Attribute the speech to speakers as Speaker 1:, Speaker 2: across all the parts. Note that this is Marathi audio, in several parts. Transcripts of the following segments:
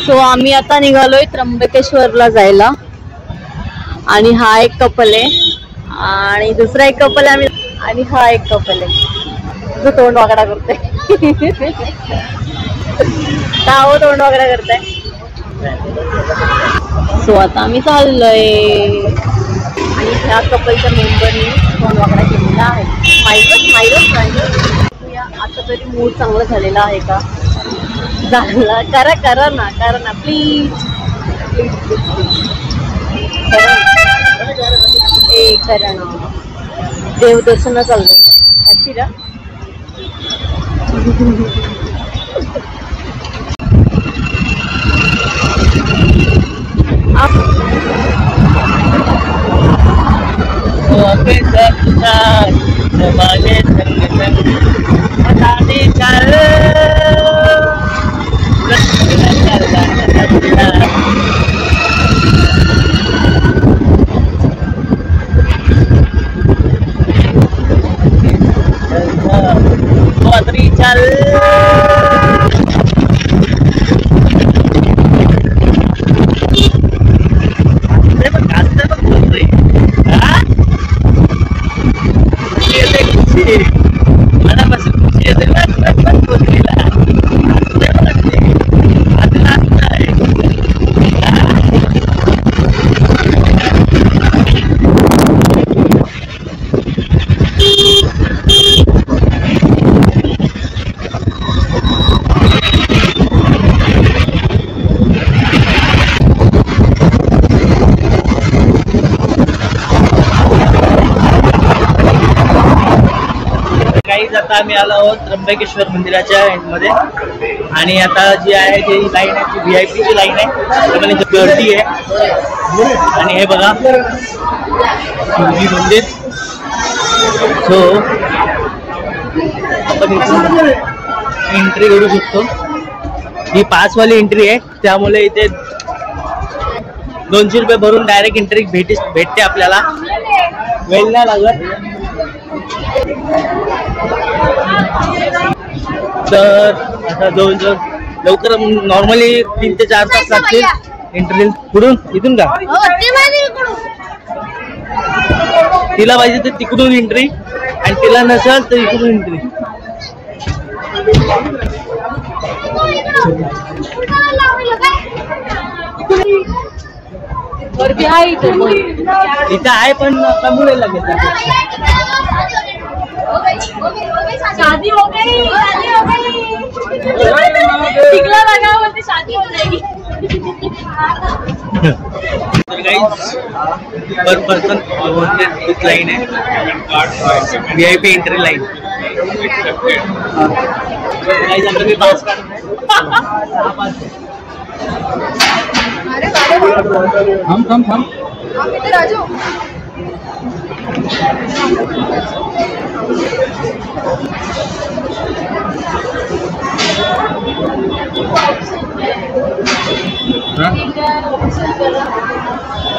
Speaker 1: सो आम्ही आता निघालोय त्र्यंबकेश्वरला जायला आणि हा एक कपल आहे आणि दुसरा एक कपल आहे आणि हा एक कपल आहे जो तोंड वाकडा करतोय का हो तोंड वाकडा करताय. सो आता आम्ही चाललोय आणि ह्या कपलच्या मेंबरनी तोंड वाकडा केलेला आहे. आता तरी मूड चांगला झालेला आहे का. झाला करा ना प्लीज करा ना. देवदर्शन चाललंय. हॅपी रा
Speaker 2: आता आम्ही आलो आहोत त्र्यंबकेश्वर मंदिराच्या एंडमध्ये आणि आता जी आहे ती लाईन आहे ती VIP ची लाईन आहे. त्यामुळे गर्दी आहे आणि हे बघा शिवजी मंदिर. सो आपण इथून एंट्री करू शकतो. ही पासवाली एंट्री आहे त्यामुळे इथे 200 रुपये भरून डायरेक्ट एंट्री भेटते आपल्याला. वेळ नाही लागत. तर आता जवळजवळ लवकर नॉर्मली 3 ते 4 तास लागतील एंट्री. कुठून इथून का तिला पाहिजे तर तिकडून एंट्री आणि तिला नसेल तर इकडून एंट्री. इथं आहे पण कमी लागेल.
Speaker 1: शादी हो गई टिकला लगा बोलते शादी हो जाएगी.
Speaker 2: पर पर्सन 100 लाइन है. VIP entry line. हम
Speaker 1: इधर आ जाओ.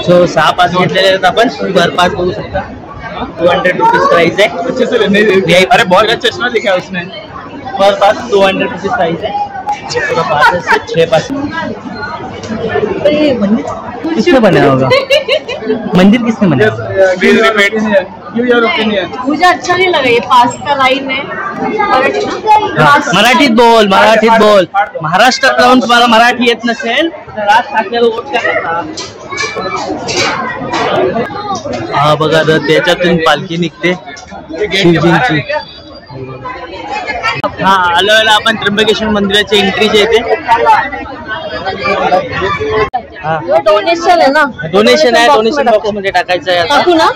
Speaker 2: सो 6 पास घेतलेले आहेत आपण. पर पास बघू शकता 200 रुपीज प्राइस है. अच्छे से लेने. अरे बहुत अच्छा चश्मा लिखा है उसने. पर पास 200 रुपीज प्राइस है. 6 पास. किसने बनाया होगा मंदिर? किसने बनाया?
Speaker 1: मुझे अच्छा नहीं लगा ये पास का लाइन है.
Speaker 2: मराठीत बोल. महाराष्ट्रात राहून तुम्हाला मराठी येत नसेल तर आज टाकलेलं वोट करा. हा बघा त्याच्यातून पालखी निघते शिवजींची. हा आलोय आपण त्र्यंबकेश्वर मंदिराच्या एंट्रीच्या इथे.
Speaker 1: डोनेशन आहे ना.
Speaker 2: डोनेशन आहे. डोनेशन बॉक्स मध्ये टाकायचं आहे आता.
Speaker 1: टाकू ना.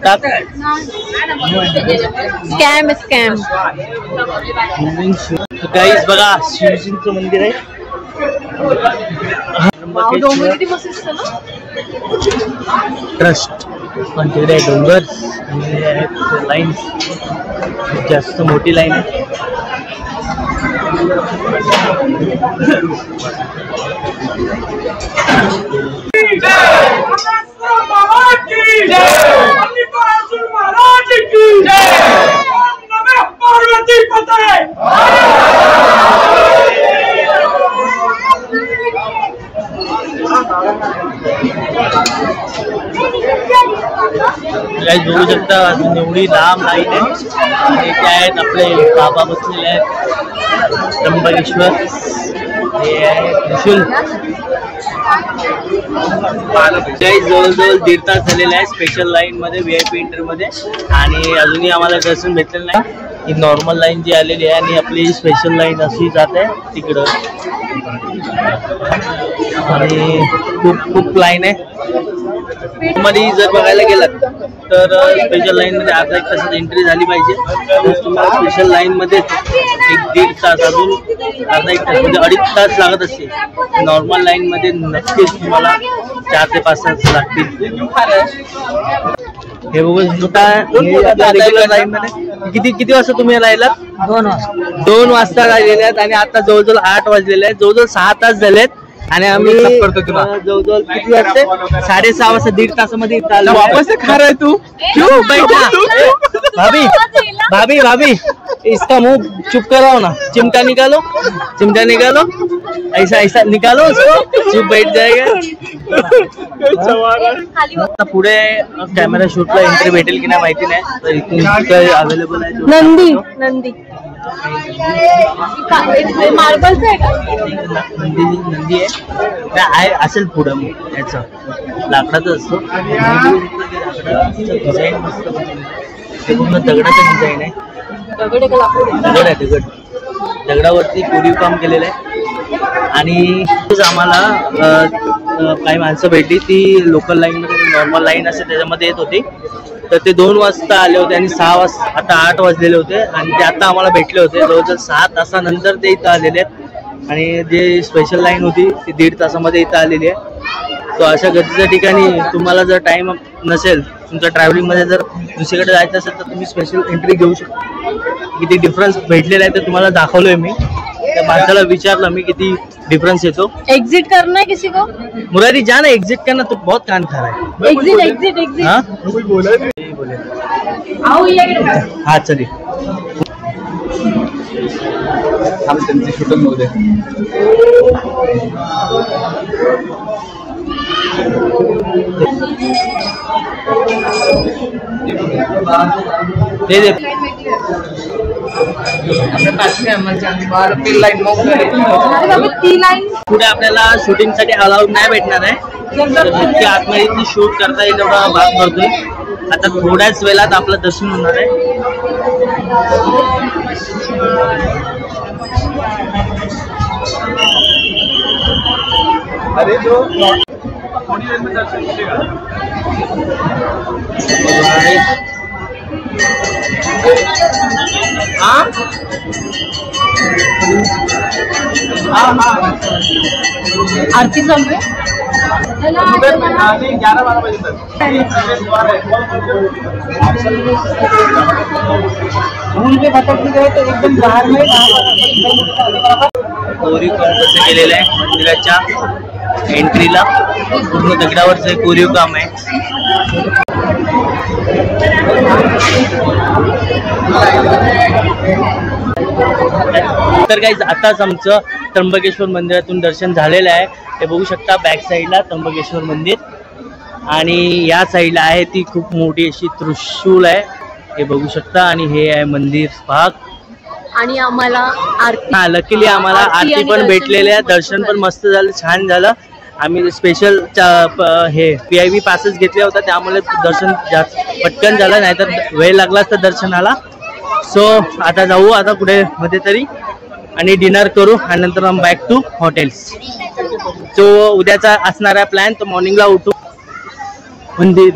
Speaker 1: टाक. स्कॅम.
Speaker 2: गाईज बघा शिवजींचं मंदिर आहे. ट्रस्ट पण तिकडे डोंगर आणि लाईन जास्त मोठी लाईन आहे. गाइस बघू शकता अजून एवढी लांब लाईन आहे आणि ते आहेत आपले बाबा बसलेले आहेत त्र्यंबकेश्वर. हे आहे त्रिशूल. गाइस जवळजवळ 1.5 तास झालेला आहे स्पेशल लाईन मध्ये VIP एंट्री मध्ये आणि अजूनही आम्हाला दर्शन भेटलेलं नाही. ही नॉर्मल लाईन जी आलेली आहे आणि आपली स्पेशल लाईन अशी जात आहे तिकडं आणि खूप लाईन आहे. मध्ये जर बघायला गेलात तर स्पेशल लाईन मध्ये अर्धा 1 तासात एंट्री झाली पाहिजे. तर तुम्हाला स्पेशल लाईन मध्ये 1-1.5 तास अजून अर्धा 1 तास म्हणजे 2.5 तास लागत असते. नॉर्मल लाईन मध्ये नक्कीच तुम्हाला 4 ते 5 तास लागतील. हे बघू रेग्युलर लाईन मध्ये किती वाजता तुम्ही राहिलात? 2 वाजता राहिलेले आहेत आणि आता जवळजवळ 8 वाजलेले आहेत. जवळजवळ 6 तास झालेत आणि आम्ही जवळजवळ किती वाजते 6:30 वाजता 1.5 तासामध्ये वापस खा रहा है तू क्यों बैठा? भाभी इसका मुंह चुप कराओ ना. चिमटा निकालो ऐसा निकालो उसको चुप बैठ जाएगा. आता पुढे कॅमेरा शूटला एंट्री भेटेल की नाही माहिती नाही. तर इथून अवेलेबल आहे
Speaker 1: नंदी मार्बलचं आहे का?
Speaker 2: नंदी आहे असेल पुढं याचं लाकडाचं असतो. डिझाईन मस्त पूर्ण दगडाचं डिझाईन आहे. दगड आहे दगडावरती कोरीव काम केलेलं आहे आणि आम्हाला काही माणसं भेटली ती लोकल लाईन मध्ये नॉर्मल लाईन असते त्याच्यामध्ये येत होती. तर ते 2 वाजता आले होते आणि 6 वाजता आता 8 वाजलेले होते आणि ते आता आम्हाला भेटले होते. जवळजवळ 6 तासानंतर ते इथं आलेले आहेत आणि जे स्पेशल लाईन होती ती 1.5 तासामध्ये इथं आलेली आहे. तो अशा गतीच्या ठिकाणी तुम्हाला जर टाइम नसेल तुमच्या ट्रॅव्हलिंगमध्ये जर दुसरीकडे जायचं असेल तर तुम्ही स्पेशल एंट्री घेऊ शकता. किती डिफरन्स भेटलेला आहे ते तुम्हाला दाखवलोय मी. त्या माणसाला विचारलं मी किती डिफरेंस येतो.
Speaker 1: एग्जिट करना है किसी को?
Speaker 2: मुरारी जाना एग्जिट करना तो बहुत कान खा रहा है. एग्जिट हाँ बोले हाँ चलिए हम त्यांची शूटिंग मध्ये दे दे पुढे आपल्याला शूटिंग साठी अलाउड नाही भेटणार आहे. जितकी आतमध्ये शूट करता येईल एवढा भाग करतोय. आता थोड्याच वेळात आपलं दर्शन होणार आहे. अरे जो थोड़ी देर में दर्शन मिलेगा.
Speaker 1: आरती चालू आहे
Speaker 2: 11-12 बजे तक.
Speaker 1: भूल पे भटकने गए तो एकदम बाहर में
Speaker 2: कोरीव काम कसं केलेलं आहे मंदिराच्या एंट्रीला. पूर्ण दगडावरचं कोरीव काम आहे. तर गाइस आताच आमचं त्र्यंबकेश्वर मंदिरातून दर्शन झालेलं आहे. हे बघू शकता बॅक साईडला त्र्यंबकेश्वर मंदिर आणि या साईडला आहे ती खूप मोठी अशी त्रिशूल आहे. हे बघू शकता आणि हे आहे मंदिर भाग
Speaker 1: आणि आम्हाला आरती
Speaker 2: लकीली आम्हाला आरती पण भेटलेली आहे. दर्शन पण मस्त झालं छान झालं. आम्ही स्पेशल हे VIP पासेस घेतले होता त्यामुळे दर्शन पटकन झालं नाहीतर वेळ लागला असता दर्शनाला. सो आता जाऊ आता कुठे मध्ये तरी आणि डिनर करू आणि नंतर आम्ही बॅक टू हॉटेल्स. सो उद्याचा असणारा प्लॅन तो मॉर्निंगला उठू मंदिर